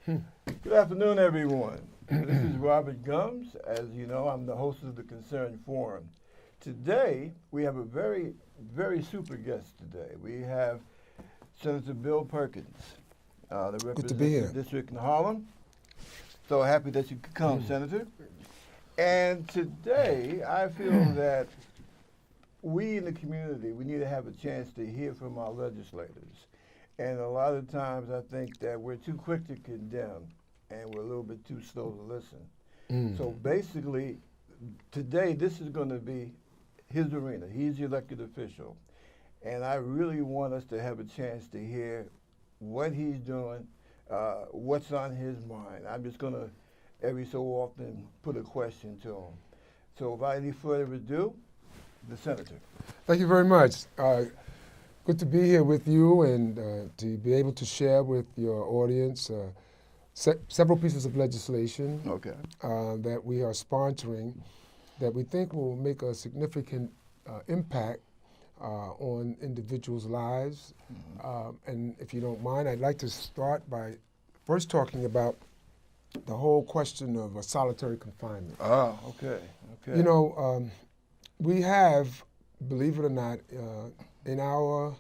Good afternoon, everyone. This is Robert Gumbs. As you know, I'm the host of the Concerned Forum. Today, we have a very, very super guest today. We have Senator Bill Perkins, that Good to be here. represents the district in Harlem. So happy that you could come, Senator. And today, I feel that we in the community, we need to have a chance to hear from our legislators. And a lot of times I think that we're too quick to condemn and we're a little bit too slow to listen. So basically, today this is going to be his arena. He's the elected official. And I really want us to have a chance to hear what he's doing, what's on his mind. I'm just going to, every so often, put a question to him. So without any further ado, the Senator. Thank you very much. Good to be here with you and to be able to share with your audience several pieces of legislation that we are sponsoring that we think will make a significant impact on individuals' lives. And if you don't mind, I'd like to start by first talking about the whole question of solitary confinement. Okay. You know, we have, believe it or not, in our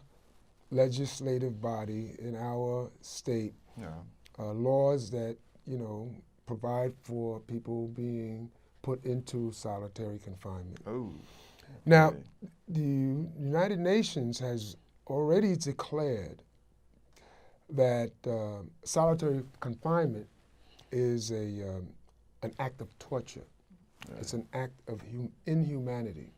legislative body, in our state, laws that, provide for people being put into solitary confinement. Now, the United Nations has already declared that solitary confinement is an act of torture. It's an act of inhumanity.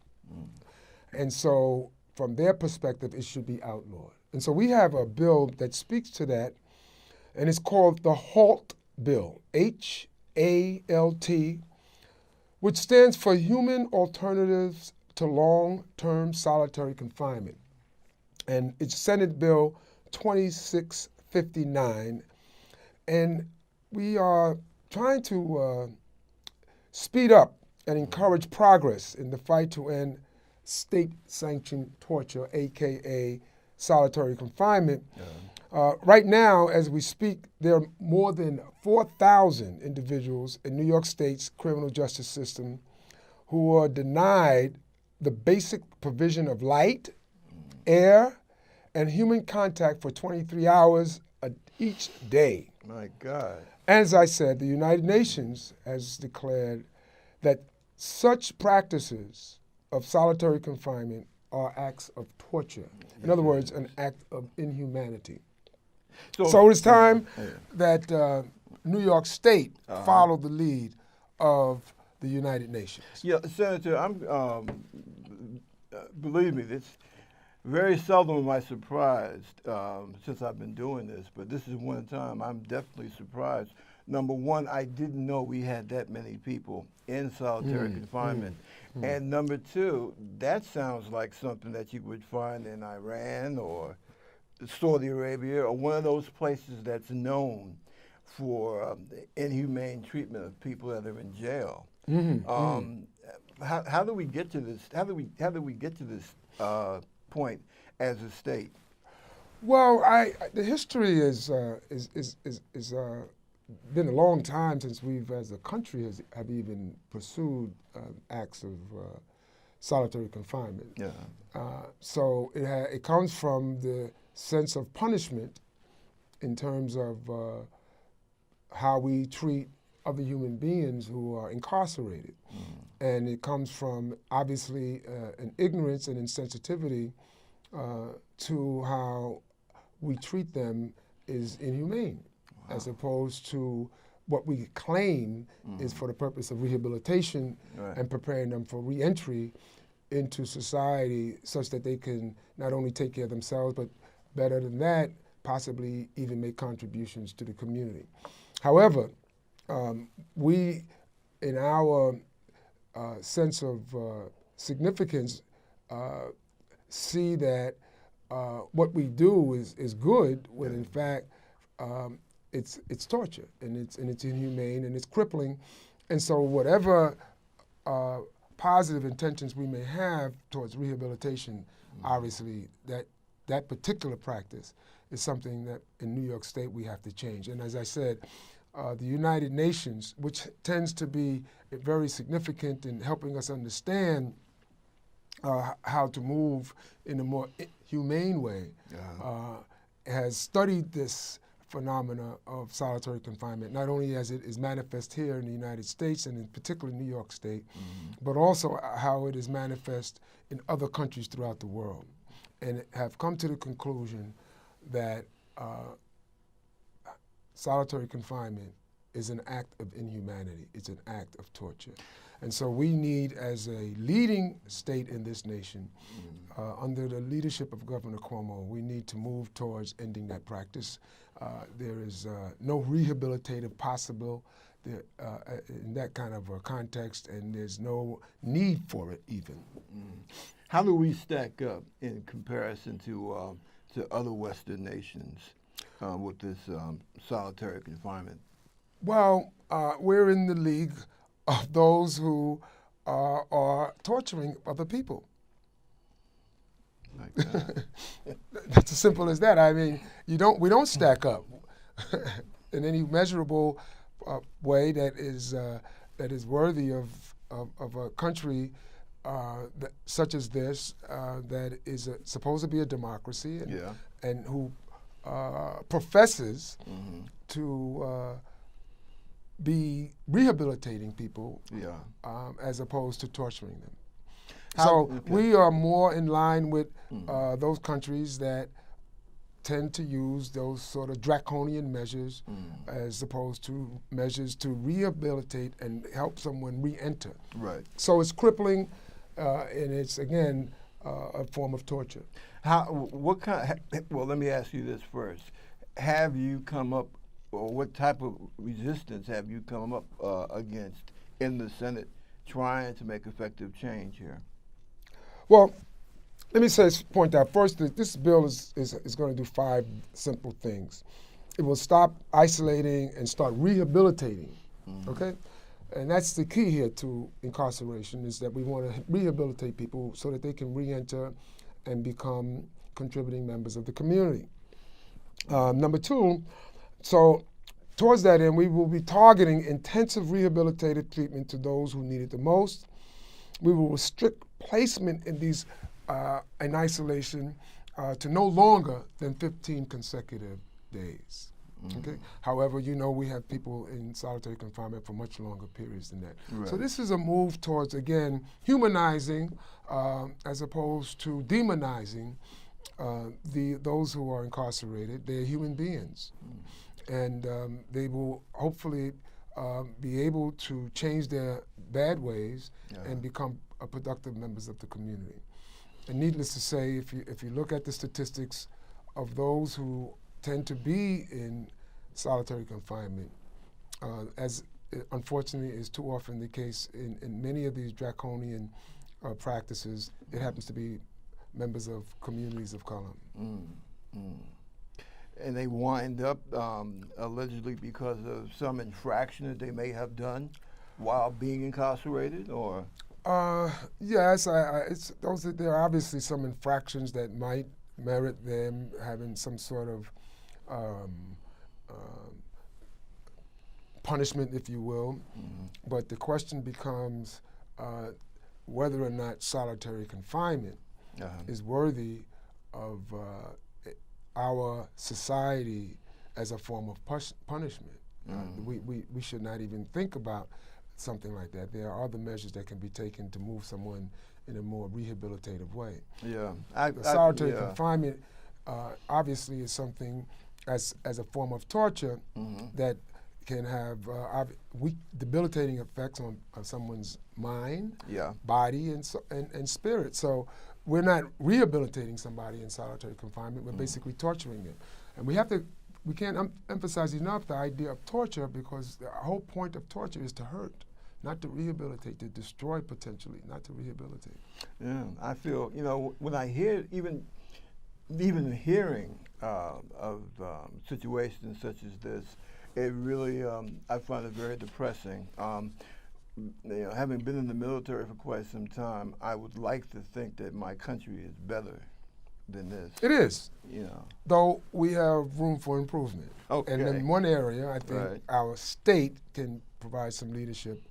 And so, from their perspective, it should be outlawed. And so we have a bill that speaks to that, and it's called the HALT Bill, H-A-L-T, which stands for Human Alternatives to Long-Term Solitary Confinement. And it's Senate Bill 2659. And we are trying to speed up and encourage progress in the fight to end state-sanctioned torture, aka solitary confinement. Right now, as we speak, there are more than 4,000 individuals in New York State's criminal justice system who are denied the basic provision of light, air, and human contact for 23 hours each day. My God. As I said, the United Nations has declared that such practices of solitary confinement are acts of torture. In other words, an act of inhumanity. So it's time that New York State followed the lead of the United Nations. Yeah, Senator, believe me, it's very seldom am I surprised since I've been doing this, but this is one time I'm definitely surprised. Number one, I didn't know we had that many people in solitary confinement. And number two, that sounds like something that you would find in Iran or Saudi Arabia or one of those places that's known for inhumane treatment of people that are in jail. How do we get to this? How do we get to this point as a state? Well, the history is been a long time since we've, as a country, have even pursued acts of solitary confinement. So it comes from the sense of punishment in terms of how we treat other human beings who are incarcerated. And it comes from, obviously, an ignorance and insensitivity to how we treat them is inhumane. As opposed to what we claim is for the purpose of rehabilitation and preparing them for reentry into society such that they can not only take care of themselves, but better than that, possibly even make contributions to the community. However, we, in our sense of significance, see that what we do is good when in fact it's torture and it's inhumane and it's crippling, and so whatever positive intentions we may have towards rehabilitation, obviously that particular practice is something that in New York State we have to change. And as I said, the United Nations, which tends to be very significant in helping us understand how to move in a more humane way, has studied this phenomena of solitary confinement, not only as it is manifest here in the United States and in particular New York State, but also how it is manifest in other countries throughout the world, and have come to the conclusion that solitary confinement is an act of inhumanity. It's an act of torture. And so we need, as a leading state in this nation, under the leadership of Governor Cuomo, we need to move towards ending that practice. There is no rehabilitative possible in that kind of a context, and there's no need for it even. How do we stack up in comparison to other Western nations with this solitary confinement? Well, we're in the league of those who are torturing other people. Like that. That's as simple as that. I mean, we don't stack up in any measurable way that is worthy of a country such as this that is supposed to be a democracy and who professes to be rehabilitating people as opposed to torturing them. We are more in line with those countries that tend to use those sort of draconian measures as opposed to measures to rehabilitate and help someone re-enter. Right. So it's crippling, and it's, again, a form of torture. Well, let me ask you this first. Have you come up, or what type of resistance have you come up against in the Senate trying to make effective change here? Well, let me point out first that this bill is going to do 5 simple things. It will stop isolating and start rehabilitating, okay? And that's the key here to incarceration, is that we want to rehabilitate people so that they can re-enter and become contributing members of the community. Number 2, so towards that end, we will be targeting intensive rehabilitative treatment to those who need it the most. We will restrict placement in these in isolation to no longer than 15 consecutive days. Okay. However, we have people in solitary confinement for much longer periods than that. Right. So this is a move towards, again, humanizing as opposed to demonizing those who are incarcerated. They're human beings, and they will hopefully be able to change their bad ways and become productive members of the community. And needless to say, if you look at the statistics of those who tend to be in solitary confinement, as unfortunately is too often the case in many of these draconian practices, it happens to be members of communities of color. And they wind up allegedly because of some infraction that they may have done while being incarcerated, or? Yes, there are obviously some infractions that might merit them having some sort of punishment, if you will. But the question becomes whether or not solitary confinement is worthy of our society as a form of punishment. We should not even think about something like that. There are other measures that can be taken to move someone in a more rehabilitative way. Solitary confinement obviously is something as a form of torture that can have debilitating effects on someone's mind, body, and spirit. So we're not rehabilitating somebody in solitary confinement. We're basically torturing them, and we can't emphasize enough the idea of torture, because the whole point of torture is to hurt, not to rehabilitate, to destroy potentially, not to rehabilitate. Yeah, I feel, when I hear, even hearing of situations such as this, it really, I find it very depressing. Having been in the military for quite some time, I would like to think that my country is better than this. It is. You know. Though we have room for improvement. Okay. And in one area, I think Right. our state can provide some leadership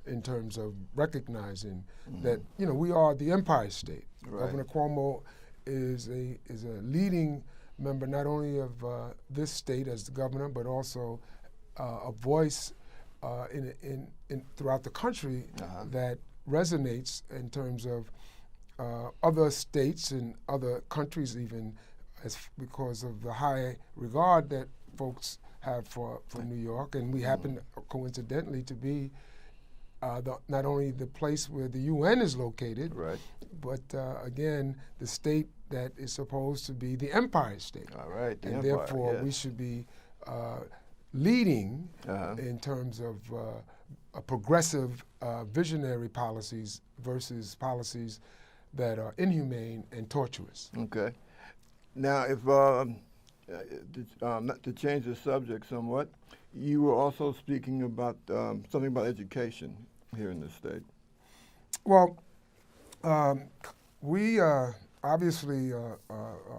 in terms of recognizing that, we are the Empire State. Right. Governor Cuomo is a leading member not only of this state as the governor, but also a voice in throughout the country that resonates in terms of other states and other countries even, because of the high regard that folks have for New York. And we happen coincidentally to be not only the place where the UN is located, Right. but again, the state that is supposed to be the Empire State. All right. The And Empire, therefore, yes. we should be leading in terms of a progressive visionary policies versus policies that are inhumane and tortuous. Okay. Now, if not to change the subject somewhat, you were also speaking about something about education here in the state. Well, we obviously are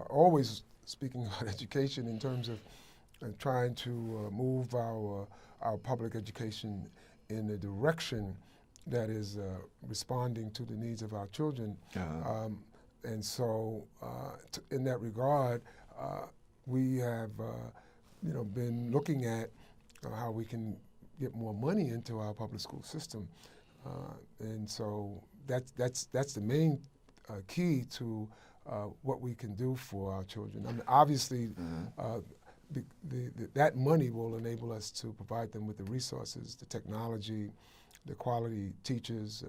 always speaking about education in terms of trying to move our public education in a direction that is responding to the needs of our children. And so, in that regard, we have, been looking at how we can get more money into our public school system, and so that's the main key to what we can do for our children. I mean, obviously, that money will enable us to provide them with the resources, the technology, the quality teachers,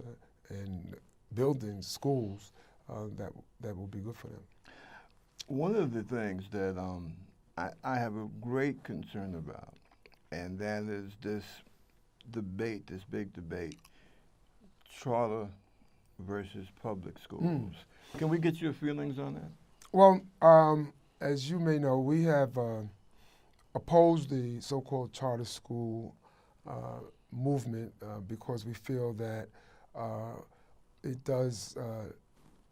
and buildings, schools that will be good for them. One of the things that I have a great concern about, and that is this debate, this big debate, charter versus public schools. Can we get your feelings on that? Well, as you may know, we have opposed the so-called charter school movement because we feel that it does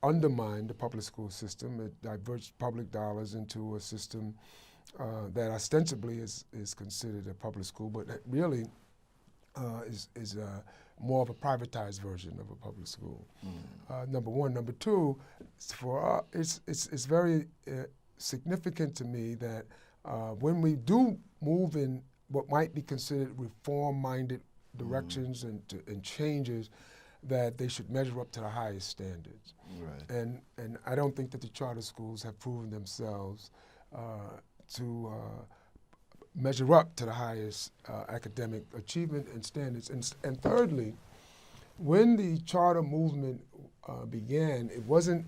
undermine the public school system. It diverts public dollars into a system that ostensibly is considered a public school, but that really is more of a privatized version of a public school. Number one. Number two, for it's very significant to me that when we do move in what might be considered reform-minded directions and changes, that they should measure up to the highest standards. Right. And I don't think that the charter schools have proven themselves to measure up to the highest academic achievement and standards. And thirdly, when the charter movement began, it wasn't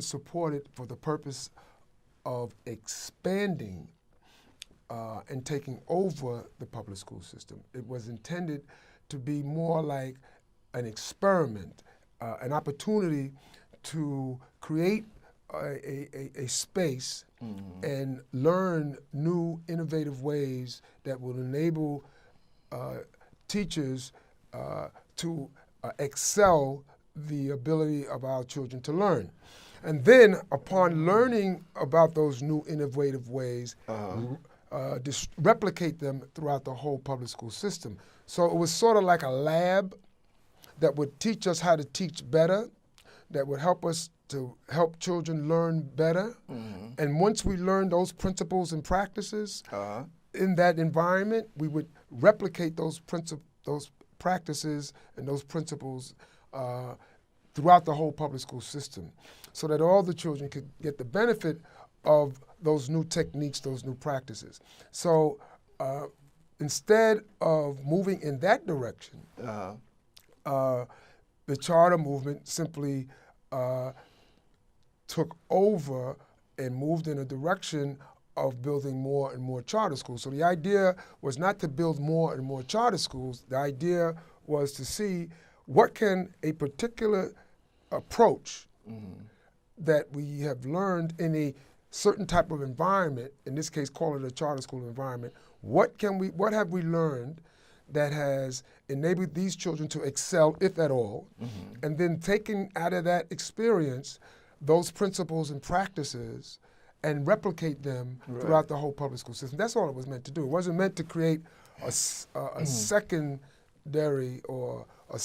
supported for the purpose of expanding and taking over the public school system. It was intended to be more like an experiment, an opportunity to create a space and learn new innovative ways that will enable teachers to excel the ability of our children to learn. And then upon learning about those new innovative ways, replicate them throughout the whole public school system. So it was sort of like a lab that would teach us how to teach better, that would help us to help children learn better. And once we learned those principles and practices in that environment, we would replicate those practices and those principles throughout the whole public school system, so that all the children could get the benefit of those new techniques, those new practices. So instead of moving in that direction, the charter movement simply took over and moved in a direction of building more and more charter schools. So the idea was not to build more and more charter schools. The idea was to see what can a particular approach that we have learned in a certain type of environment, in this case call it a charter school environment, what have we learned that has enabled these children to excel, if at all, and then taking out of that experience those principles and practices and replicate them throughout the whole public school system. That's all it was meant to do. It wasn't meant to create a secondary or a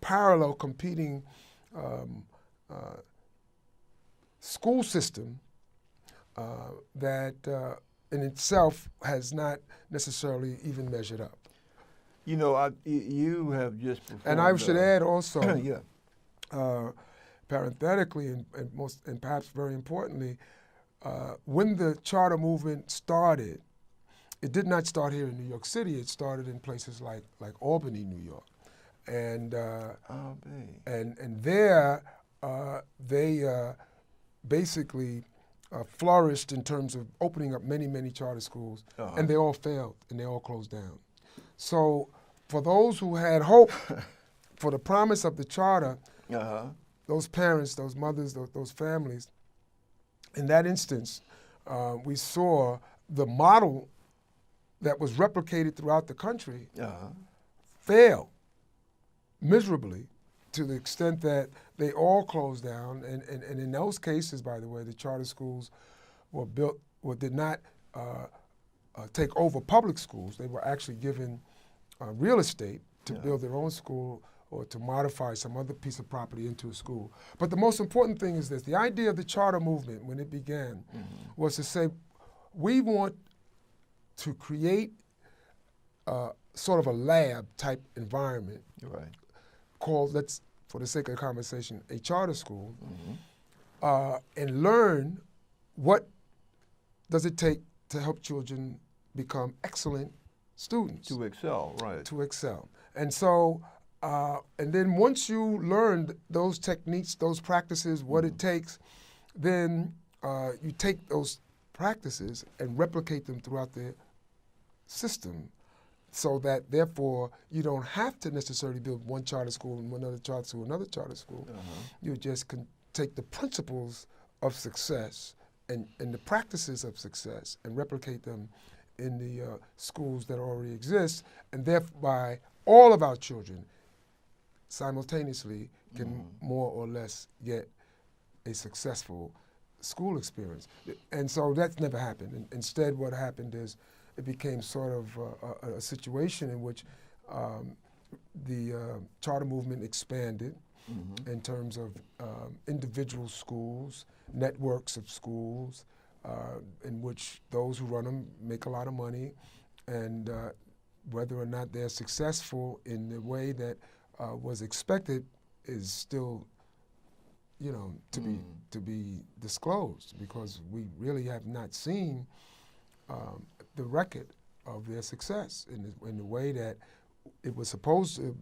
parallel competing school system that in itself has not necessarily even measured up. You know, you have just performed, and I should add also, parenthetically and perhaps very importantly, when the charter movement started, it did not start here in New York City. It started in places like Albany, New York, and there they basically flourished in terms of opening up many charter schools, and they all failed and they all closed down. So for those who had hope for the promise of the charter, those parents, those mothers, those families, in that instance, we saw the model that was replicated throughout the country fail miserably, to the extent that they all closed down. And in those cases, by the way, the charter schools were built or did not take over public schools. They were actually given real estate to build their own school or to modify some other piece of property into a school. But the most important thing is this: the idea of the charter movement, when it began, was to say, we want to create sort of a lab type environment called, let's, for the sake of the conversation, a charter school, and learn what does it take to help children become excellent students. To excel, right. To excel. And so, and then once you learn those techniques, those practices, what it takes, then you take those practices and replicate them throughout the system, so that therefore you don't have to necessarily build one charter school and another charter school, another charter school. You just can take the principles of success and the practices of success and replicate them in the schools that already exist, and thereby all of our children simultaneously can more or less get a successful school experience. And so that's never happened. And instead, what happened is it became sort of a situation in which the charter movement expanded in terms of individual schools, networks of schools, in which those who run them make a lot of money, and whether or not they're successful in the way that was expected is still, to be disclosed, because we really have not seen the record of their success in the way that it was supposed to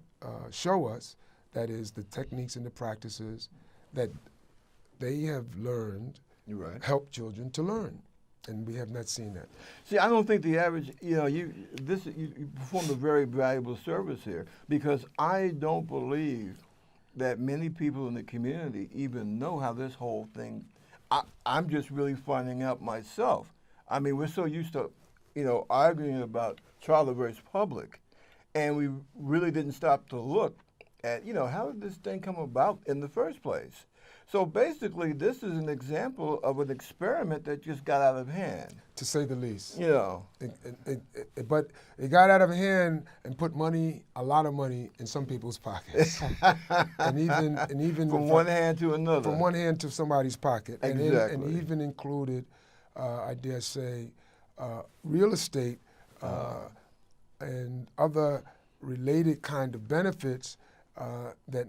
show us. That is, the techniques and the practices that they have learned help children to learn, and we have not seen that. See, I don't think the average, you performed a very valuable service here, because I don't believe that many people in the community even know how this whole thing, I'm just really finding out myself. I mean, we're so used to, arguing about charter versus public, and we really didn't stop to look at, how did this thing come about in the first place? So basically, this is an example of an experiment that just got out of hand, to say the least. But it got out of hand and put a lot of money in some people's pockets, and even from one hand to another. From one hand to somebody's pocket, Exactly. and even included, I dare say, real estate and other related kind of benefits that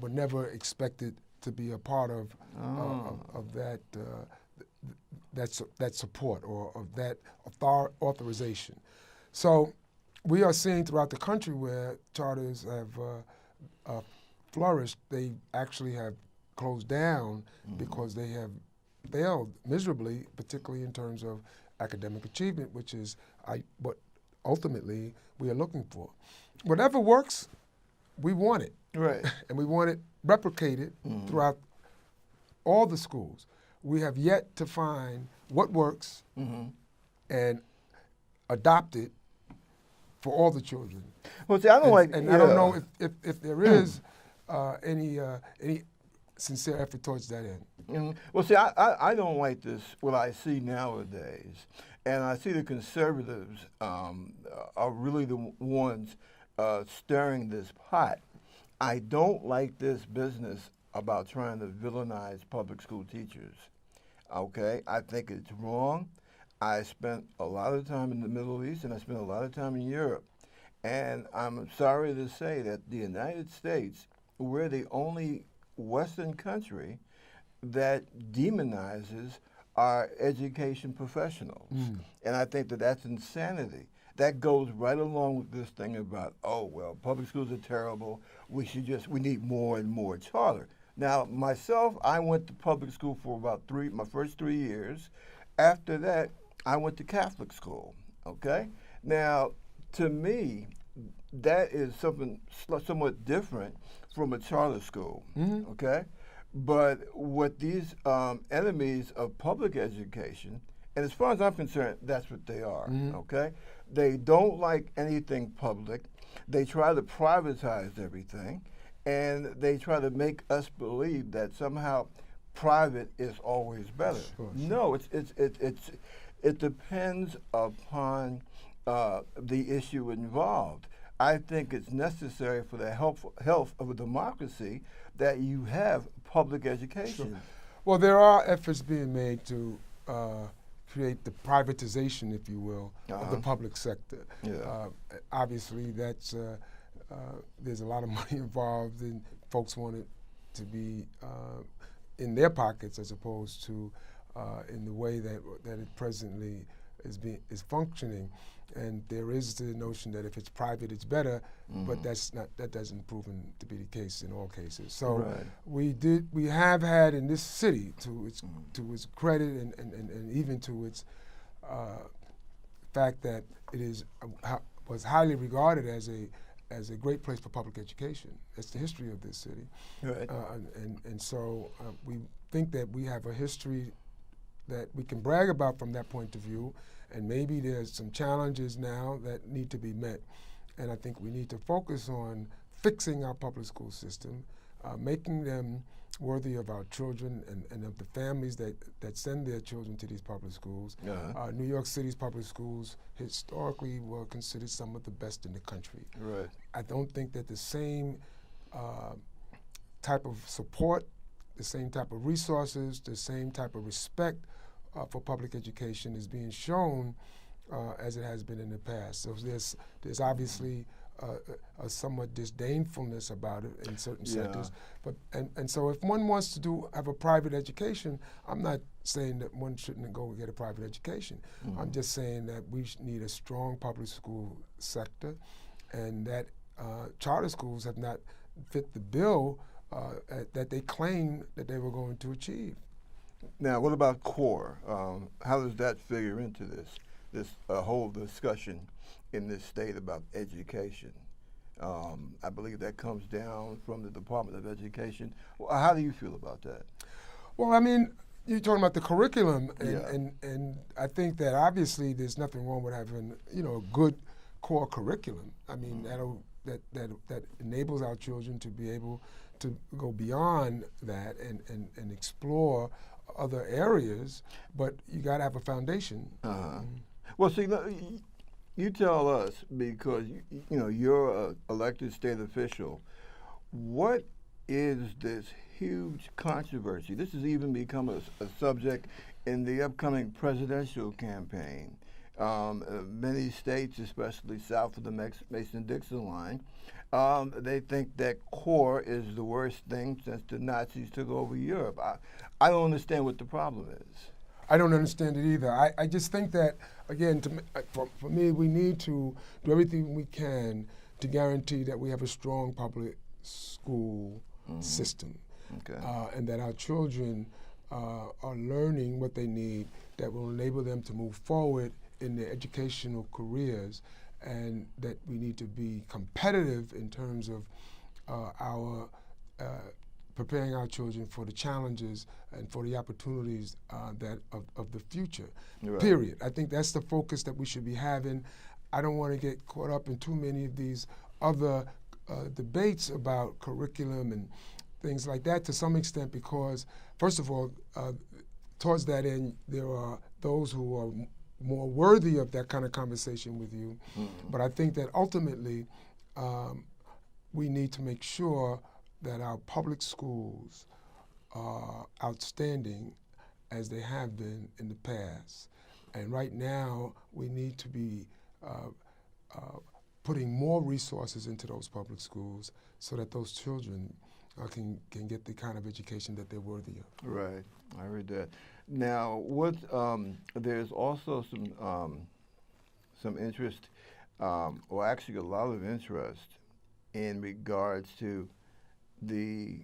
were never expected to be a part of that support or of that authorization. So we are seeing throughout the country where charters have flourished, they actually have closed down because they have failed miserably, particularly in terms of academic achievement, which is what ultimately we are looking for. Whatever works, we want it. Right. And we want it replicated throughout all the schools. We have yet to find what works and adopt it for all the children. Well, see, I don't I don't know if there is any sincere effort towards that end. Well, see, I don't like this, what I see nowadays. And I see the conservatives are really the ones stirring this pot. I don't like this business about trying to villainize public school teachers. Okay? I think it's wrong. I spent a lot of time in the Middle East and I spent a lot of time in Europe. And I'm sorry to say that the United States, we're the only Western country that demonizes our education professionals. And I think that that's insanity. That goes right along with this thing about, oh, well, public schools are terrible. We need more and more charter. Now, myself, I went to public school for about my first 3 years. After that, I went to Catholic school, okay? Now, to me, that is something somewhat different from a charter school, okay? But what these enemies of public education, and as far as I'm concerned, that's what they are, okay? They don't like anything public. They try to privatize everything, and they try to make us believe that somehow private is always better. Sure. No, it depends upon the issue involved. I think it's necessary for the health of a democracy that you have public education. Sure. Well, there are efforts being made to create the privatization, if you will, of the public sector. Obviously, that's there's a lot of money involved, and folks want it to be in their pockets as opposed to in the way that it presently is functioning. And there is the notion that if it's private, it's better, but that doesn't proven to be the case in all cases. So we have had in this city, to its credit and even to its fact that it was highly regarded as a great place for public education. That's the history of this city. Right. And so we think that we have a history that we can brag about from that point of view, and maybe there's some challenges now that need to be met. And I think we need to focus on fixing our public school system, making them worthy of our children and of the families that send their children to these public schools. New York City's public schools historically were considered some of the best in the country. Right. I don't think that the same type of support, the same type of resources, the same type of respect for public education is being shown as it has been in the past. So there's obviously a somewhat disdainfulness about it in certain sectors. But and so if one wants to have a private education, I'm not saying that one shouldn't go and get a private education. I'm just saying that we need a strong public school sector, and that charter schools have not fit the bill that they claim that they were going to achieve. Now, what about core? How does that figure into this whole discussion in this state about education? I believe that comes down from the Department of Education. Well, how do you feel about that? Well, I mean, you're talking about the curriculum, and I think that obviously there's nothing wrong with having a good core curriculum. I mean, that enables our children to be able to go beyond that and explore other areas, but you got to have a foundation. Well, see, you tell us, because you're an elected state official, what is this huge controversy? This has even become a subject in the upcoming presidential campaign. Many states, especially south of the Mason-Dixon line, they think that core is the worst thing since the Nazis took over Europe. I don't understand what the problem is. I don't understand it either. I just think that, again, for me, we need to do everything we can to guarantee that we have a strong public school system, and that our children are learning what they need that will enable them to move forward in their educational careers, and that we need to be competitive in terms of our preparing our children for the challenges and for the opportunities of the future, period. I think that's the focus that we should be having. I don't want to get caught up in too many of these other debates about curriculum things like that to some extent because, first of all, towards that end, there are those who are more worthy of that kind of conversation with you. Mm-hmm. But I think that ultimately we need to make sure that our public schools are outstanding as they have been in the past. And right now, we need to be putting more resources into those public schools so that those children can get the kind of education that they're worthy of. Right, I heard that. Now, there's also some interest, or actually a lot of interest, in regards to the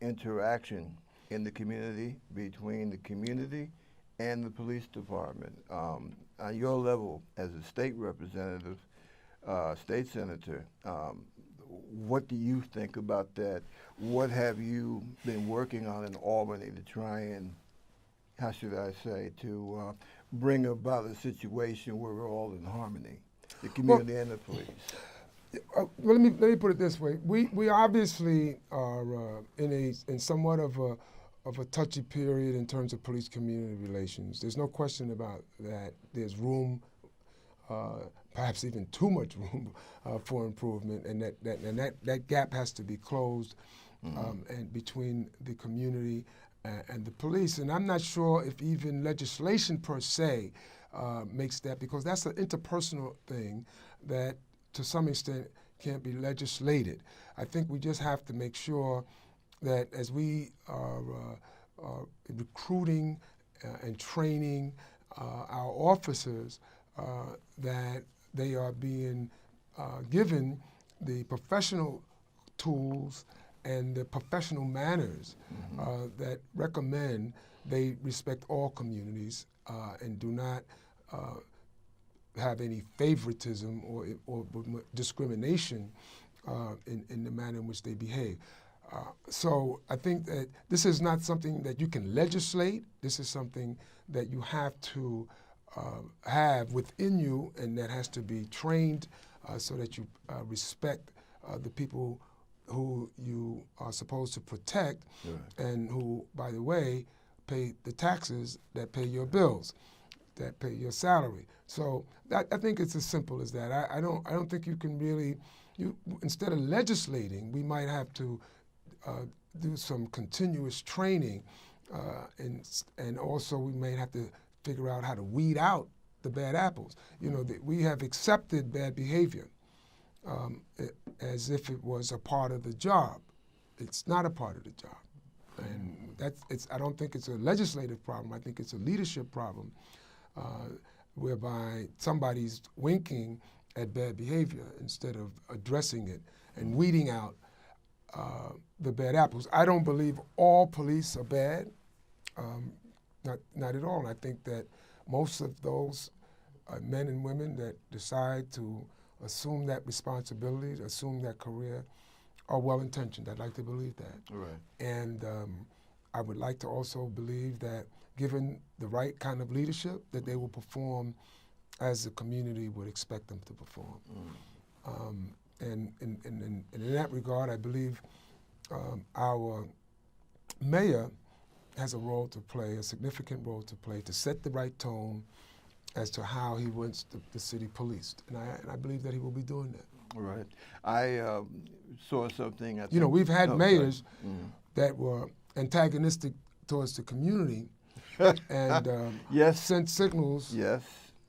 interaction in the community between the community and the police department. On your level as a state representative, state senator, what do you think about that? What have you been working on in Albany to try and, how should I say, to bring about a situation where we're all in harmony, the community and the police? Well, let me put it this way: we obviously are in somewhat of a touchy period in terms of police-community relations. There's no question about that. There's room, perhaps even too much room, for improvement, and that gap has to be closed, and between the community and the police. And I'm not sure if even legislation per se makes that, because that's an interpersonal thing that, to some extent, can't be legislated. I think we just have to make sure that as we are recruiting and training our officers, that they are being given the professional tools and the professional manners that recommend they respect all communities and do not have any favoritism or discrimination in the manner in which they behave. So I think that this is not something that you can legislate. This is something that you have to have within you, and that has to be trained so that you respect the people who you are supposed to protect, and who, by the way, pay the taxes that pay your bills, that pay your salary. So I think it's as simple as that. I don't think you can really, instead of legislating, we might have to do some continuous training, and also we may have to figure out how to weed out the bad apples. We have accepted bad behavior as if it was a part of the job. It's not a part of the job. And I don't think it's a legislative problem. I think it's a leadership problem, whereby somebody's winking at bad behavior instead of addressing it and weeding out the bad apples. I don't believe all police are bad, not at all. And I think that most of those men and women that decide to assume that responsibility, to assume that career, are well-intentioned. I'd like to believe that. Right. And I would like to also believe that, given the right kind of leadership, that they will perform as the community would expect them to perform. And in that regard, I believe our mayor has a role to play, a significant role to play, to set the right tone as to how he wants the city policed. And I believe that he will be doing that. Right. I saw something. We've had mayors that were antagonistic towards the community and sent signals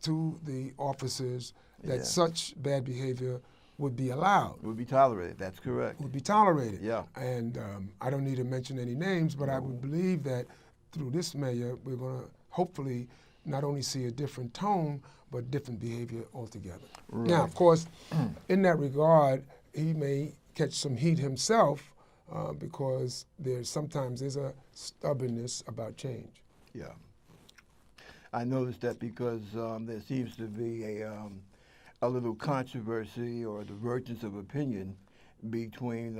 to the officers that such bad behavior would be allowed. Would be tolerated, that's correct. Would be tolerated. Yeah. And I don't need to mention any names, but I would believe that through this mayor, we're going to hopefully not only see a different tone, but different behavior altogether. Right. Now, of course, in that regard, he may catch some heat himself because sometimes there's a stubbornness about change. Yeah. I noticed that because there seems to be a little controversy or divergence of opinion between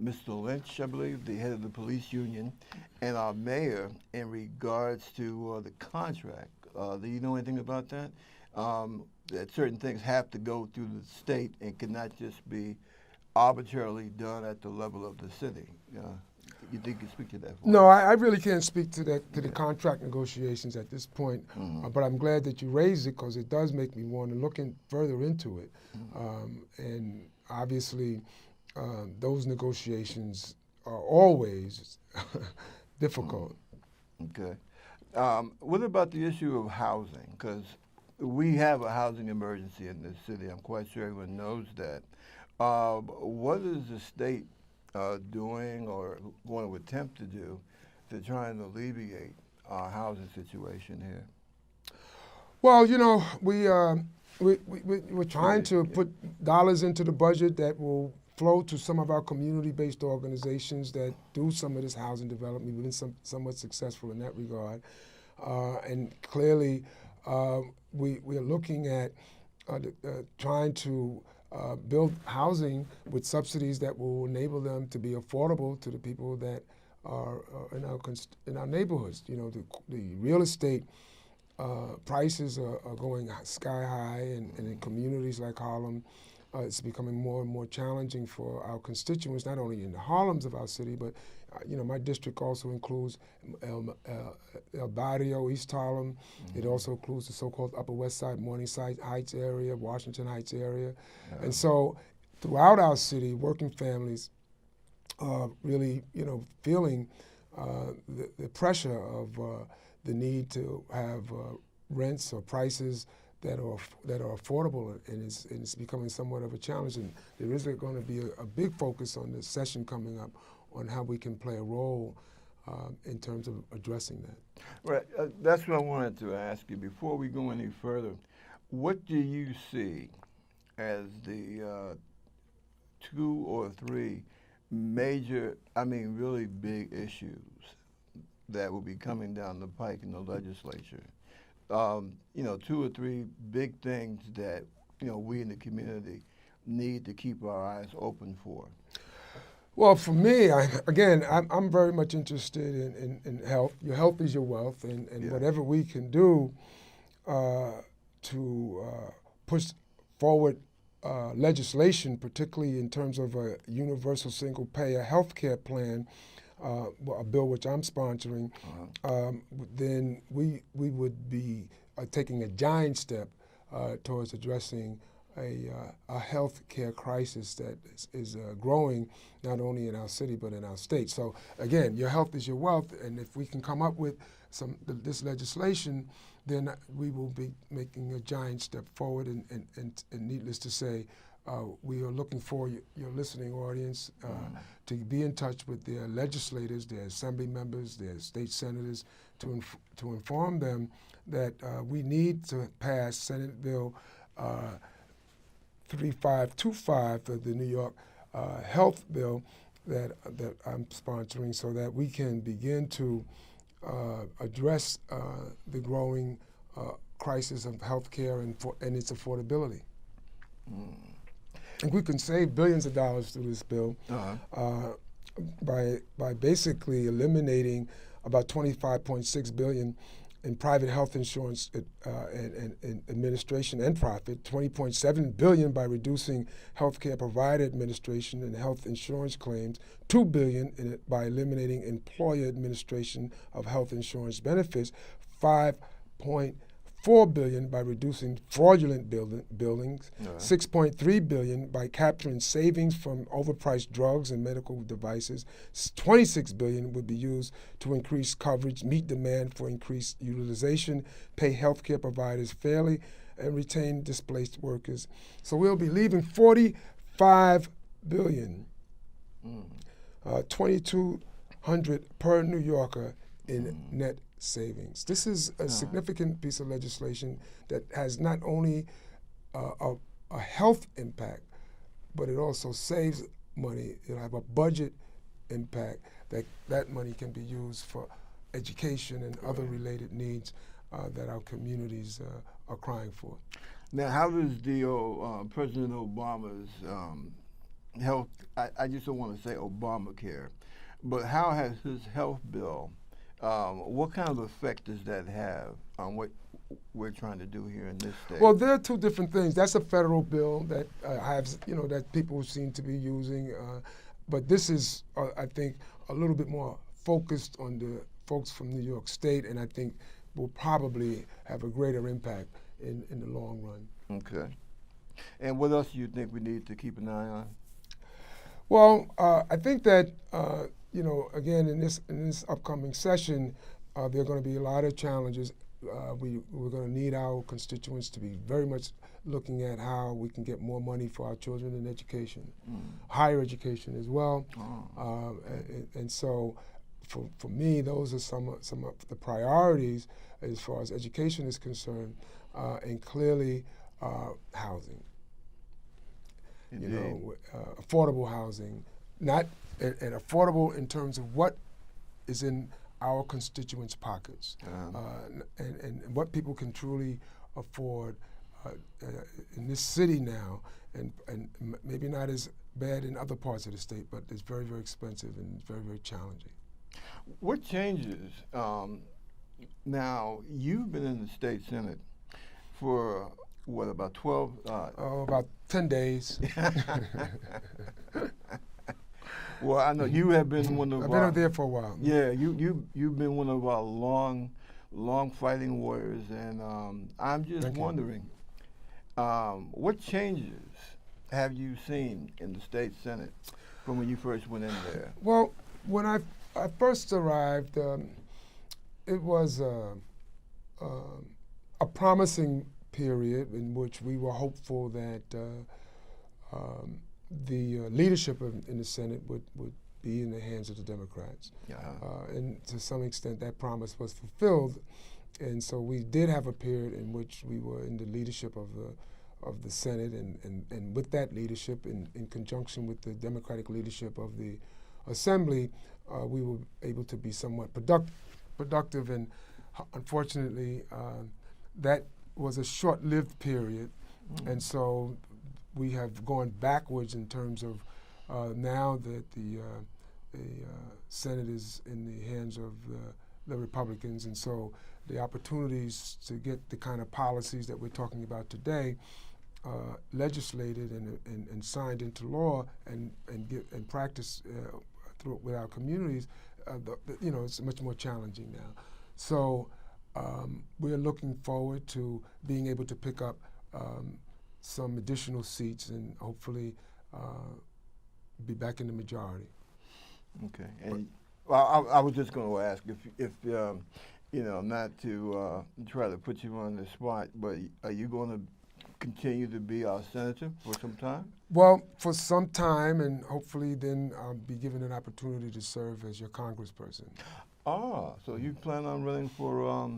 Mr. Lynch, I believe, the head of the police union, and our mayor in regards to the contract. Do you know anything about that? That certain things have to go through the state and cannot just be arbitrarily done at the level of the city. You think you speak to that? No, I really can't speak to that the contract negotiations at this point. But I'm glad that you raised it because it does make me want to look further into it. And obviously, those negotiations are always difficult. Okay. What about the issue of housing? Because we have a housing emergency in this city. I'm quite sure everyone knows that. What is the state doing or going to attempt to do to try and alleviate our housing situation here? Well, we're trying to put dollars into the budget that will flow to some of our community-based organizations that do some of this housing development. We've been somewhat successful in that regard. And clearly, we are looking at trying to build housing with subsidies that will enable them to be affordable to the people that are in our neighborhoods. The real estate prices are going sky high, and in communities like Harlem, it's becoming more and more challenging for our constituents, not only in the Harlems of our city, but my district also includes El Barrio, East Harlem. It also includes the so-called Upper West Side, Morningside Heights area, Washington Heights area. And so throughout our city, working families are really, feeling the pressure of the need to have rents or prices that are affordable, and it's becoming somewhat of a challenge. And there is going to be a big focus on this session coming up on how we can play a role in terms of addressing that. Right. That's what I wanted to ask you. Before we go any further, what do you see as the 2 or 3 major, really big issues that will be coming down the pike in the legislature? 2 or 3 big things that, we in the community need to keep our eyes open for. Well, for me, I'm very much interested in health. Your health is your wealth, and whatever we can do to push forward legislation, particularly in terms of a universal single-payer health care plan, a bill which I'm sponsoring, then we would be taking a giant step towards addressing a health care crisis that is growing not only in our city but in our state. So again, your health is your wealth, and if we can come up with this legislation, then we will be making a giant step forward. And needless to say, we are looking for your listening audience to be in touch with their legislators, their assembly members, their state senators, to inform them that we need to pass Senate Bill 3525, the New York health bill that I'm sponsoring, so that we can begin to address the growing crisis of health care and its affordability. And we can save billions of dollars through this bill by basically eliminating about $25.6 billion in private health insurance and administration and profit, $20.7 billion by reducing healthcare provider administration and health insurance claims, $2 billion by eliminating employer administration of health insurance benefits, $5.4 billion by reducing fraudulent billings, $6.3 billion by capturing savings from overpriced drugs and medical devices, $26 billion would be used to increase coverage, meet demand for increased utilization, pay healthcare providers fairly, and retain displaced workers. So we'll be leaving $45 billion, $2,200 per New Yorker in net savings. This is a significant piece of legislation that has not only a health impact, but it also saves money. It'll have a budget impact that money can be used for education and other related needs that our communities are crying for. Now, how does President Obama's health, I just don't want to say Obamacare, but how has his health bill what kind of effect does that have on what we're trying to do here in this state? Well, there are two different things. That's a federal bill that that people seem to be using, but this is, I think, a little bit more focused on the folks from New York State, and I think will probably have a greater impact in the long run. Okay. And what else do you think we need to keep an eye on? Well, I think that again in this upcoming session, there are going to be a lot of challenges. We're going to need our constituents to be very much looking at how we can get more money for our children in education, higher education as well. And so, for me, those are some of the priorities as far as education is concerned, and clearly housing. Indeed. Affordable housing, not and affordable in terms of what is in our constituents' pockets, and what people can truly afford in this city now, and maybe not as bad in other parts of the state, but it's very, very expensive and very, very challenging. What changes? Now, you've been in the state Senate for, what, about 12? About 10 days. Well, I know you have been one of I've been up there for a while. Yeah, you've been one of our long fighting warriors, and I'm just wondering, what changes have you seen in the state Senate from when you first went in there? Well, when I first arrived, it was a promising period in which we were hopeful that the leadership in the Senate would be in the hands of the Democrats. And to some extent that promise was fulfilled. And so we did have a period in which we were in the leadership of the Senate, and with that leadership, in conjunction with the Democratic leadership of the Assembly, we were able to be somewhat productive, and unfortunately that was a short-lived period. And so we have gone backwards in terms of now that the Senate is in the hands of the Republicans, and so the opportunities to get the kind of policies that we're talking about today legislated and signed into law and practiced with our communities, it's much more challenging now. So we're looking forward to being able to pick up some additional seats and hopefully be back in the majority. Okay. And I was just going to ask if not to try to put you on the spot, but are you going to continue to be our senator for some time? Well, for some time, and hopefully then I'll be given an opportunity to serve as your congressperson. So you plan on running for?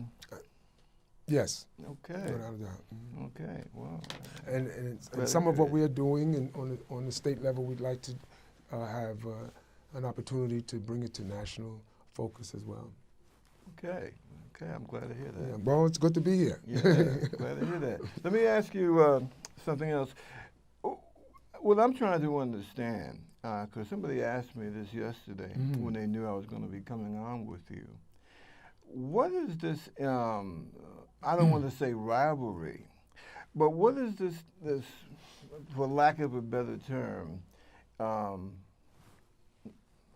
Yes. Okay. Without a doubt. Mm-hmm. Okay. Wow. And some of what we are doing on the state level, we'd like to have an opportunity to bring it to national focus as well. Okay. Okay. I'm glad to hear that. Yeah, well, it's good to be here. Yeah, glad to hear that. Let me ask you something else. What I'm trying to understand, because somebody asked me this yesterday when they knew I was going to be coming on with you. What is this, I don't want to say rivalry, but what is this, for lack of a better term,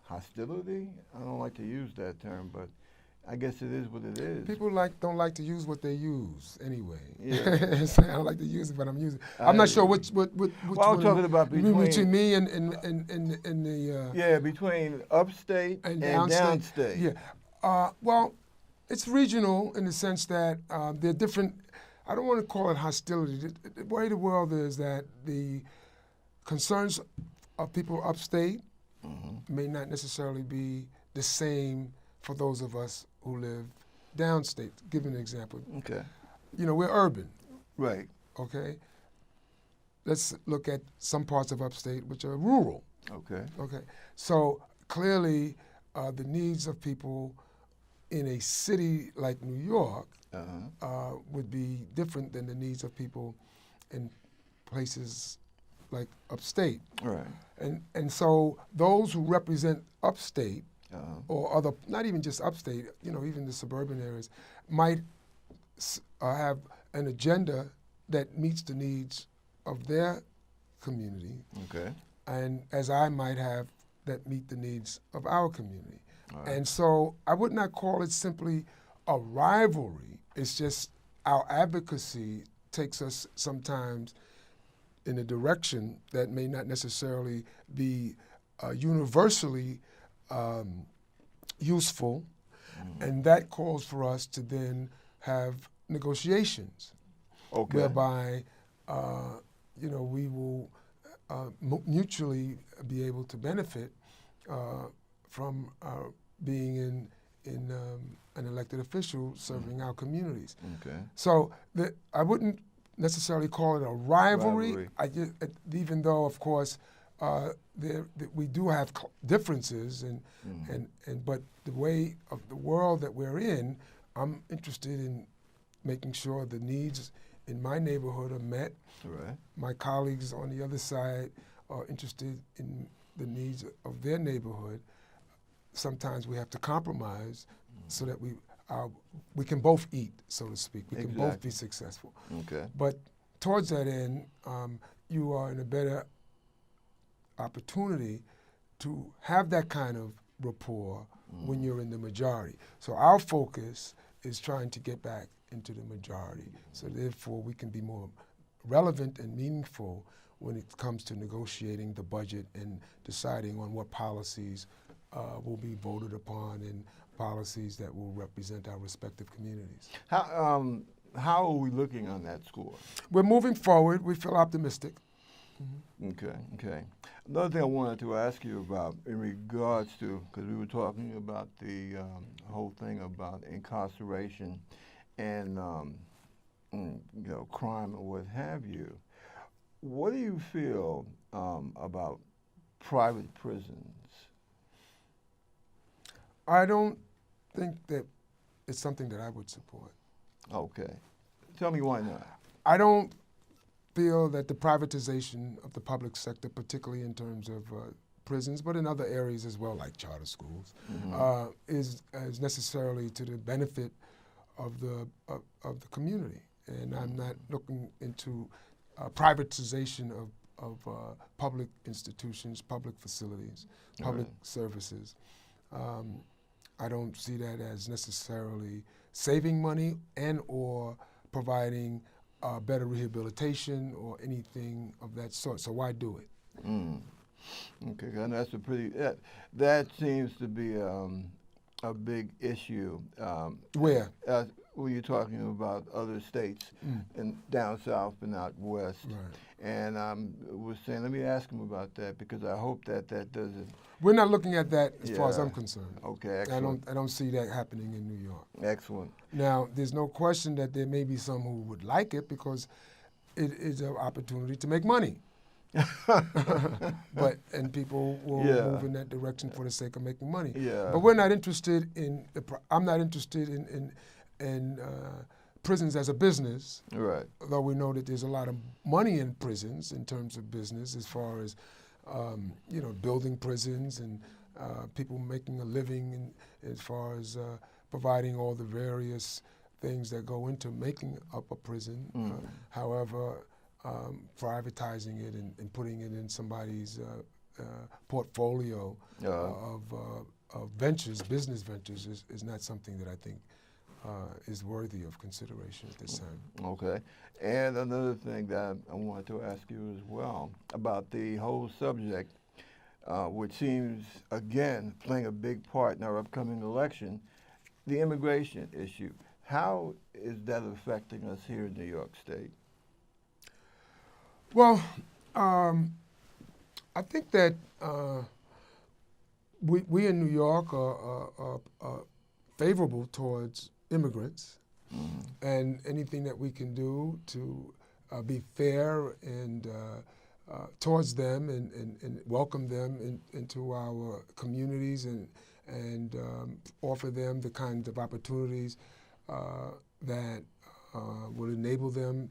hostility? I don't like to use that term, but I guess it is what it is. People don't like to use what they use anyway. Yeah. So I don't like to use it, but I'm using it. I'm not sure which well, I'm talking about between me and the between upstate and downstate. Yeah. Well, it's regional in the sense that they're different. I don't want to call it hostility. The way the world is that the concerns of people upstate may not necessarily be the same for those of us who live downstate. Give an example. Okay. We're urban. Right. Okay. Let's look at some parts of upstate which are rural. Okay. Okay. So clearly, the needs of people in a city like New York would be different than the needs of people in places like upstate. Right. And so those who represent upstate or other, not even just upstate, even the suburban areas, might have an agenda that meets the needs of their community, and as I might have that meet the needs of our community. And so I would not call it simply a rivalry. It's just our advocacy takes us sometimes in a direction that may not necessarily be universally useful, and that calls for us to then have negotiations, whereby we will mutually be able to benefit from being in an elected official serving our communities. So I wouldn't necessarily call it a rivalry. Even though, of course, we do have differences, but the way of the world that we're in, I'm interested in making sure the needs in my neighborhood are met. My colleagues on the other side are interested in the needs of their neighborhood. Sometimes we have to compromise so that we can both eat, so to speak. We can both be successful. But towards that end, you are in a better opportunity to have that kind of rapport when you're in the majority. So our focus is trying to get back into the majority. So therefore, we can be more relevant and meaningful when it comes to negotiating the budget and deciding on what policies will be voted upon and policies that will represent our respective communities. How are we looking on that score? We're moving forward. We feel optimistic. Okay. Another thing I wanted to ask you about in regards to, because we were talking about the whole thing about incarceration and crime or what have you. What do you feel about private prisons? I don't think that it's something that I would support. Okay. Tell me why not. I don't feel that the privatization of the public sector, particularly in terms of prisons, but in other areas as well, like charter schools, is necessarily to the benefit of the community. And I'm not looking into privatization of public institutions, public facilities, public services. I don't see that as necessarily saving money and or providing better rehabilitation or anything of that sort. So why do it? Okay, and that's that seems to be a big issue. Where? When you're talking about other states and down south and out west. And I was saying, let me ask him about that because I hope that doesn't. We're not looking at that as far as I'm concerned. Okay, excellent. I don't see that happening in New York. Excellent. Now, there's no question that there may be some who would like it because it is an opportunity to make money. And people will move in that direction for the sake of making money. But we're not interested in I'm not interested in prisons as a business. Right. Although we know that there's a lot of money in prisons in terms of business, as far as building prisons and people making a living, and as far as providing all the various things that go into making up a prison. However, privatizing it and putting it in somebody's portfolio of ventures, business ventures, is not something that I think is worthy of consideration at this time. Okay. And another thing that I wanted to ask you as well about the whole subject, which seems, again, playing a big part in our upcoming election, the immigration issue. How is that affecting us here in New York State? Well, I think that we in New York are favorable towards immigrants, and anything that we can do to be fair and towards them and welcome them into our communities and offer them the kinds of opportunities that will enable them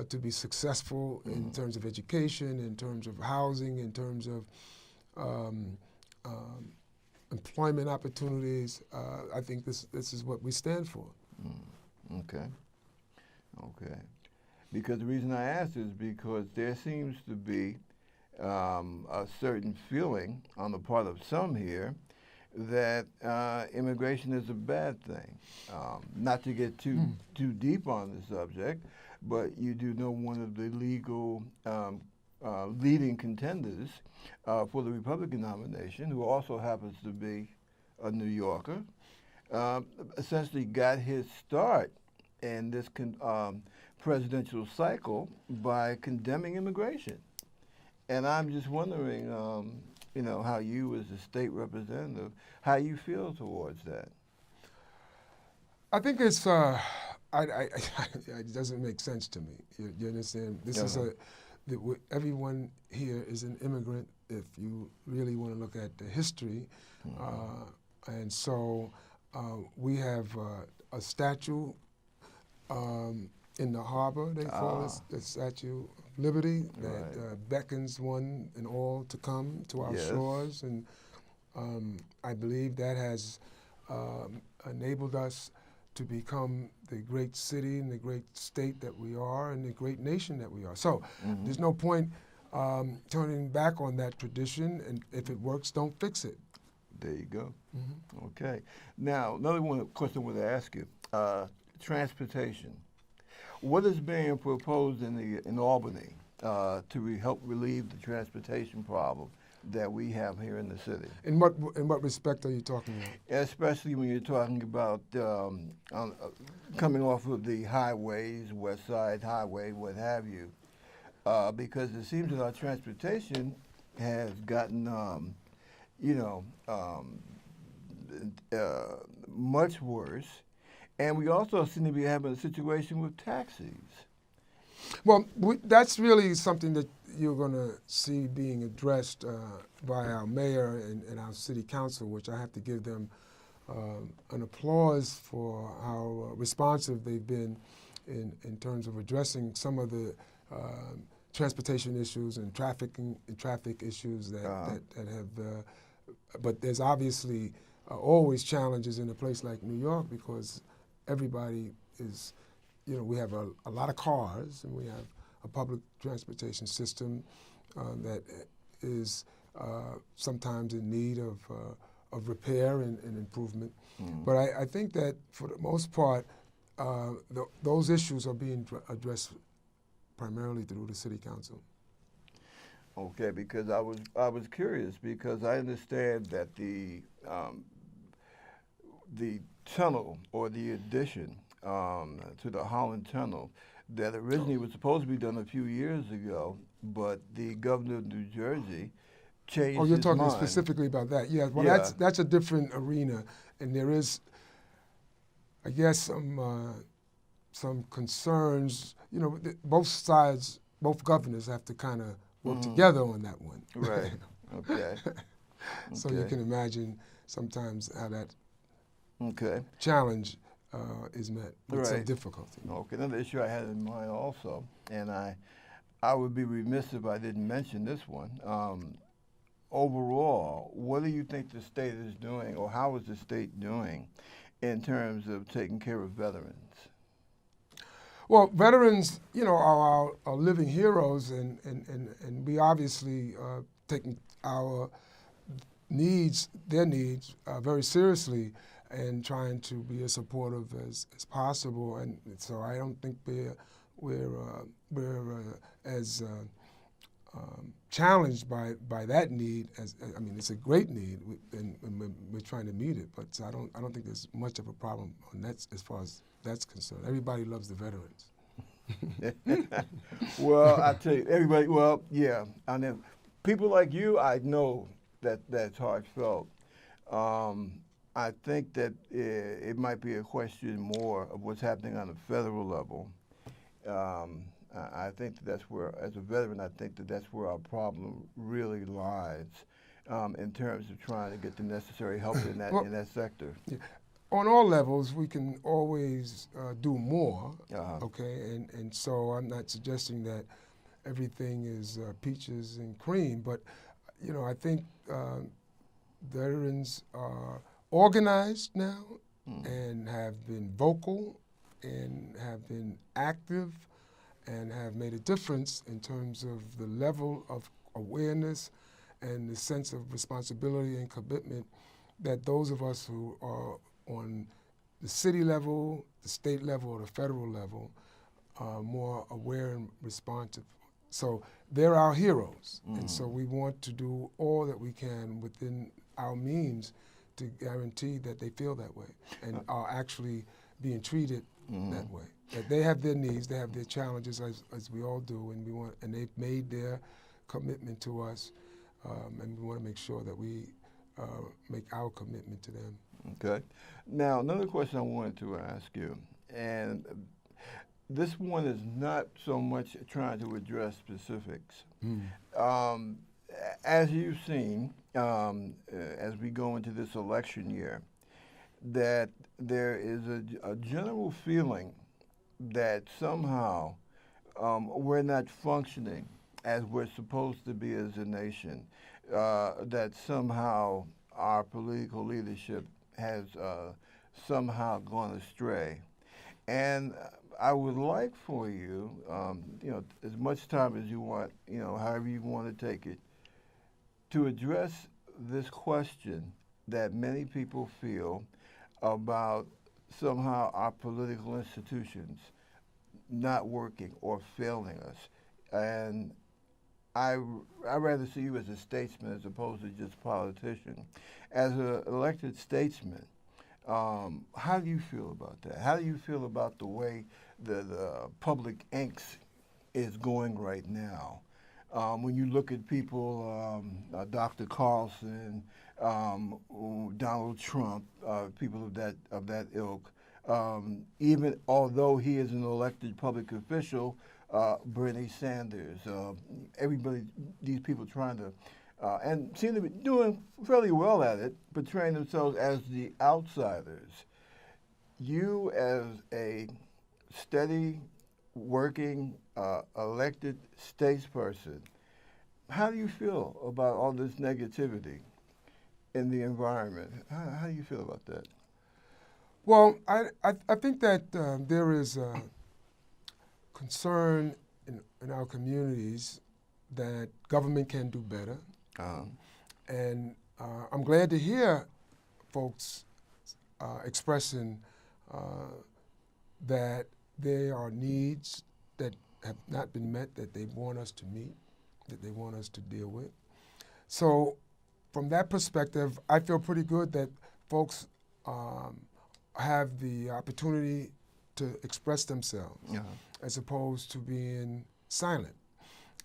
to be successful in terms of education, in terms of housing, in terms of employment opportunities. I think this is what we stand for. Okay. Okay. Because the reason I ask is because there seems to be a certain feeling on the part of some here that immigration is a bad thing. Not to get too deep on the subject, but you do know one of the legal leading contenders for the Republican nomination, who also happens to be a New Yorker, essentially got his start in this presidential cycle by condemning immigration. And I'm just wondering, how you as a state representative, how you feel towards that. I think it's, it doesn't make sense to me. You understand? This is everyone here is an immigrant if you really want to look at the history. And so we have a statue in the harbor, they call it the Statue of Liberty, that beckons one and all to come to our shores. And I believe that has enabled us to become the great city and the great state that we are and the great nation that we are. So there's no point turning back on that tradition, and if it works, don't fix it. There you go. Okay. Now, another question I want to ask you, transportation. What is being proposed in Albany to help relieve the transportation problem that we have here in the city? In what respect are you talking about? Especially when you're talking about coming off of the highways, West Side Highway, what have you, because it seems that our transportation has gotten, much worse, and we also seem to be having a situation with taxis. Well, that's really something that you're going to see being addressed by our mayor and our city council, which I have to give them an applause for how responsive they've been in terms of addressing some of the transportation issues and traffic issues that have. But there's obviously always challenges in a place like New York because everybody is. We have a lot of cars, and we have a public transportation system that is sometimes in need of repair and improvement. But I think that for the most part, those issues are being addressed primarily through the city council. Okay, because I was curious because I understand that the tunnel or the addition to the Harlem tunnel that originally was supposed to be done a few years ago, but the governor of New Jersey changed his mind. Oh, you're talking specifically about that? Yeah. Well, that's a different arena, and there is, I guess, some concerns. Both sides, both governors have to kind of work together on that one. Right. Okay. So you can imagine sometimes how that challenge is met with some difficulty. Okay, another issue I had in mind also, and I would be remiss if I didn't mention this one. Overall, what do you think the state is doing, or how is the state doing in terms of taking care of veterans? Well, veterans, are our living heroes, and we obviously taking their needs very seriously, and trying to be as supportive as possible. And so I don't think we're as challenged by that need it's a great need, and we're trying to meet it. But I don't think there's much of a problem on that as far as that's concerned. Everybody loves the veterans. Well, I tell you, everybody. Well, yeah, I know people like you. I know that's heartfelt. I think that it might be a question more of what's happening on the federal level. I think that's where, as a veteran, I think that's where our problem really lies in terms of trying to get the necessary help in that sector. Yeah. On all levels, we can always do more, okay? And so I'm not suggesting that everything is peaches and cream, but, I think veterans are organized now and have been vocal and have been active and have made a difference in terms of the level of awareness and the sense of responsibility and commitment that those of us who are on the city level, the state level, or the federal level are more aware and responsive. So they're our heroes, and so we want to do all that we can within our means to guarantee that they feel that way and are actually being treated that way. That they have their needs, they have their challenges, as we all do, and they've made their commitment to us, and we want to make sure that we make our commitment to them. Okay. Now, another question I wanted to ask you, and this one is not so much trying to address specifics. As you've seen, as we go into this election year, that there is a general feeling that somehow we're not functioning as we're supposed to be as a nation, that somehow our political leadership has somehow gone astray. And I would like for you, as much time as you want, however you want to take it, to address this question that many people feel about somehow our political institutions not working or failing us. And I'd rather see you as a statesman as opposed to just a politician. As an elected statesman, how do you feel about that? How do you feel about the way the public angst is going right now? When you look at people, Dr. Carlson, Donald Trump, people of that ilk, even although he is an elected public official, Bernie Sanders, everybody, these people trying to, and seem to be doing fairly well at it, portraying themselves as the outsiders. You, as a steady, working, elected statesperson, how do you feel about all this negativity in the environment? How do you feel about that? Well, I think that there is a concern in our communities that government can do better. And I'm glad to hear folks expressing that there are needs that have not been met that they want us to meet, that they want us to deal with. So from that perspective, I feel pretty good that folks have the opportunity to express themselves as opposed to being silent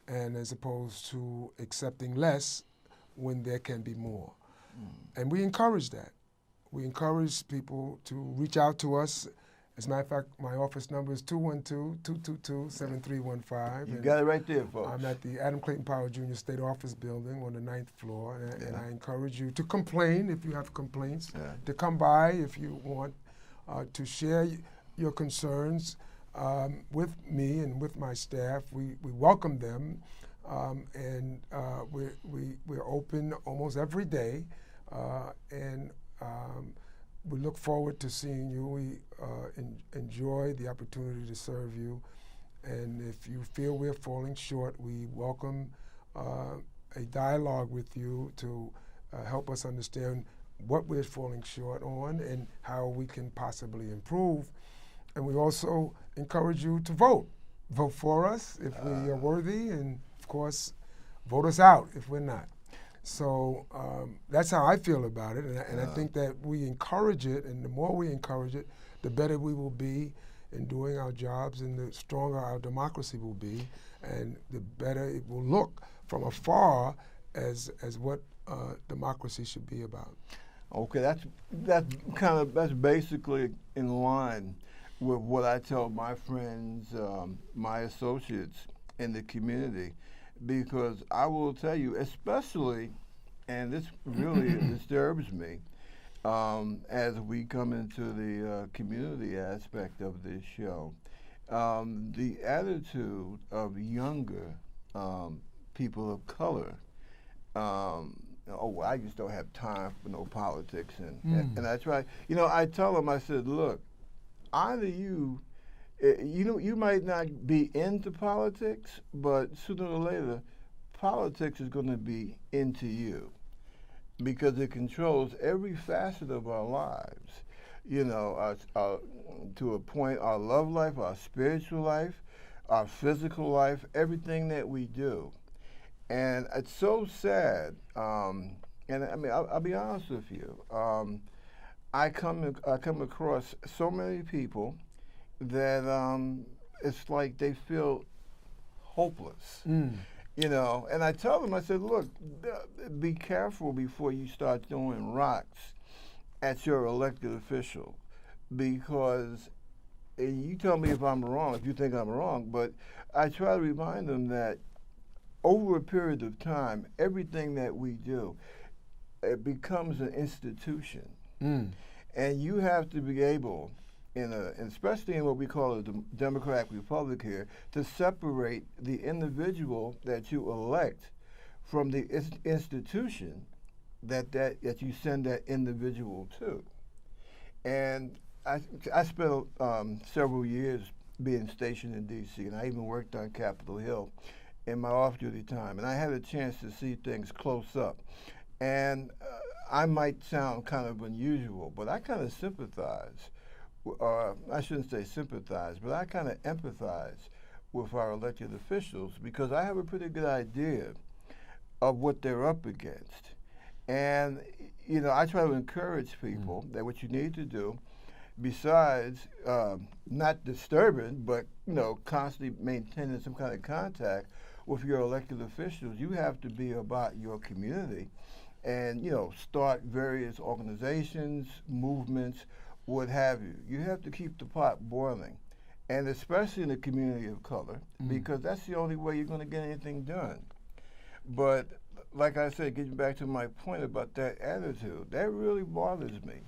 and as opposed to accepting less when there can be more. And we encourage that. We encourage people to reach out to us. As a matter of fact, my office number is 212-222-7315. You got it right there, folks. I'm at the Adam Clayton Powell Jr. State Office Building on the 9th floor, and I encourage you to complain if you have complaints, to come by if you want to share your concerns with me and with my staff. We welcome them, and we're open almost every day, and we look forward to seeing you. We enjoy the opportunity to serve you, and if you feel we're falling short, we welcome a dialogue with you to help us understand what we're falling short on and how we can possibly improve. And we also encourage you to vote. Vote for us if we are worthy, and of course, vote us out if we're not. So that's how I feel about it, and I think that we encourage it, and the more we encourage it, the better we will be in doing our jobs, and the stronger our democracy will be, and the better it will look from afar as what democracy should be about. Okay, that's basically in line with what I tell my friends, my associates in the community, because I will tell you, especially, and this really disturbs me, as we come into the community aspect of this show, the attitude of younger people of color oh, well, I just don't have time for no politics. And I try, I tell them, I said, look, either you might not be into politics, but sooner or later, politics is going to be into you because it controls every facet of our lives. To a point, our love life, our spiritual life, our physical life, everything that we do. And it's so sad. And I mean, I'll be honest with you. I come across so many people that it's like they feel hopeless. And I tell them, I said, look, be careful before you start throwing rocks at your elected official, because you tell me if I'm wrong, if you think I'm wrong, but I try to remind them that over a period of time, everything that we do, it becomes an institution. And you have to be able, especially in what we call a democratic republic here, to separate the individual that you elect from the institution that you send that individual to. And I spent several years being stationed in D.C., and I even worked on Capitol Hill in my off-duty time, and I had a chance to see things close up. And I might sound kind of unusual, but I kind of sympathize, I shouldn't say sympathize, but I kind of empathize with our elected officials because I have a pretty good idea of what they're up against. And, I try to encourage people that what you need to do, besides not disturbing, but, constantly maintaining some kind of contact with your elected officials, you have to be about your community and, start various organizations, movements, what have you. You have to keep the pot boiling, and especially in the community of color, because that's the only way you're going to get anything done. But like I said, getting back to my point about that attitude, that really bothers me.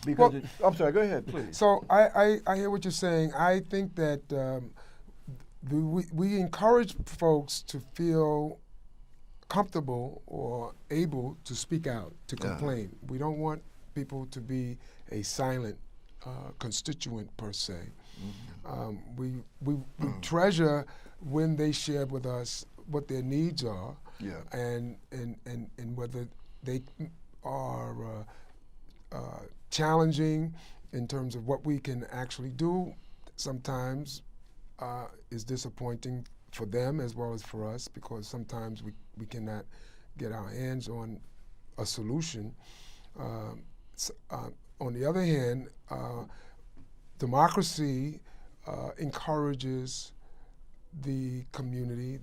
Because I'm sorry, go ahead, please. So I hear what you're saying. I think that we encourage folks to feel comfortable or able to speak out, to complain. We don't want people to be a silent constituent per se. We treasure when they share with us what their needs are, and whether they are challenging in terms of what we can actually do. Sometimes is disappointing for them as well as for us, because sometimes we cannot get our hands on a solution. On the other hand, democracy encourages the community,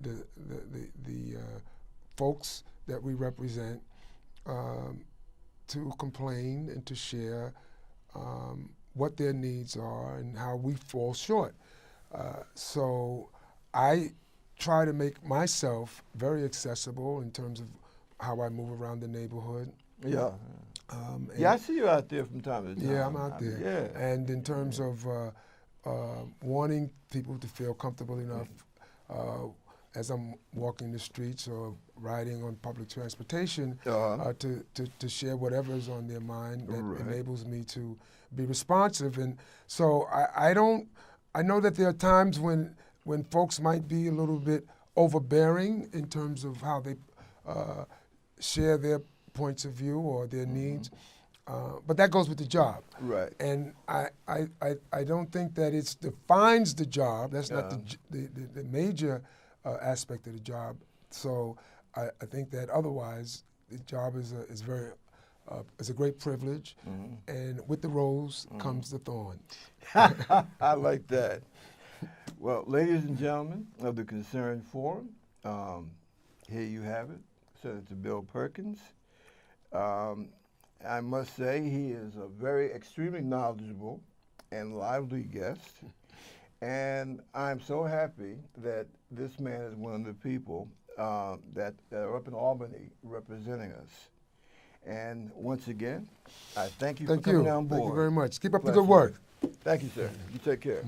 the folks that we represent, to complain and to share what their needs are and how we fall short. So I try to make myself very accessible in terms of how I move around the neighborhood. I see you out there from time to time. Yeah, I'm out there. And in terms of wanting people to feel comfortable enough as I'm walking the streets or riding on public transportation to share whatever is on their mind that enables me to be responsive. And so I know that there are times when folks might be a little bit overbearing in terms of how they share their points of view or their needs, but that goes with the job. Right. And I don't think that it defines the job. That's not the major aspect of the job. So I think that otherwise the job is a great privilege, and with the rose comes the thorn. I like that. Well, ladies and gentlemen of the Concerned Forum, here you have it, Senator Bill Perkins. I must say he is a very extremely knowledgeable and lively guest, and I'm so happy that this man is one of the people that are up in Albany representing us. And once again, I thank you for coming on board. Thank you very much. Keep up the good work. Thank you, sir. You take care.